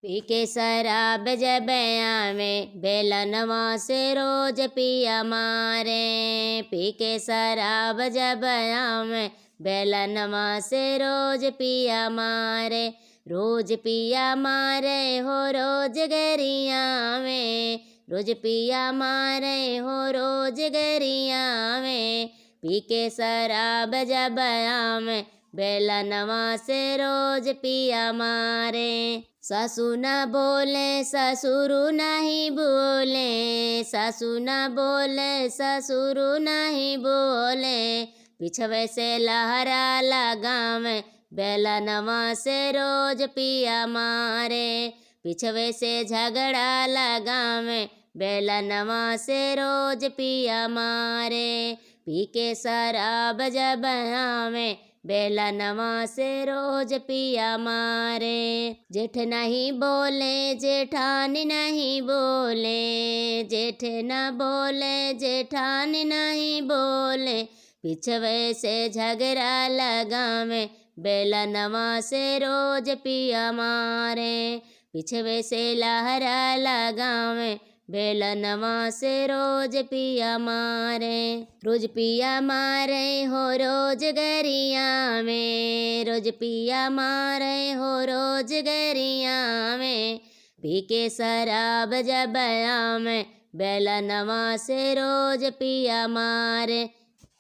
पी के शराब जब आवे बेलनवा से रोज पिया मारे। पी के शराब जब आवे बेलनवा से रोज पिया मारे। रोज पिया मारे हो रोज गरिया में, रोज पिया मारे हो रोज गरिया में। पी के शराब जब आवे बेलनवा से रोज पिया मारे। सासू न बोले ससुर नहीं बोले, सासू न बोले ससुर नहीं बोले। पिछवे से लहरा लगावे बेलनवा से रोज पिया मारे। पिछवे से झगड़ा लगावे बेलनवा से रोज पिया मारे। पी के शराब जब आवे बेलनवा से रोज पिया मारे। जेठ नहीं बोले जेठानी नहीं बोले, जेठ न बोले जेठानी नहीं बोले। पिछवे से झगड़ा लगावे बेलनवा से रोज पिया मारे। पिछवे से लहरा लगावे बेलनवा से रोज पिया मारे। रोज पिया मारे हो रोज गरिया में, रोज पिया मारे हो रोज गरिया में। पी के शराब जब आवे बेलनवा से रोज पिया मारे।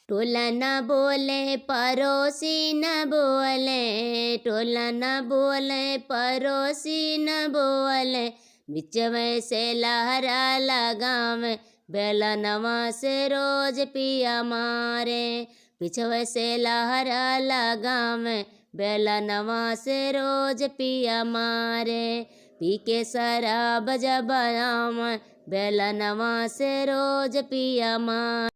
टोला न बोले पड़ोसी न बोले, टोला न बोले पड़ोसी न बोले। बिचवे से लहरा लगावे बेलनवा से रोज पिया मारे। पिछवे से लहरा लगावे बेलनवा से रोज पिया मारे। पी के शराब जब आवे बेलनवा से रोज पिया मारे।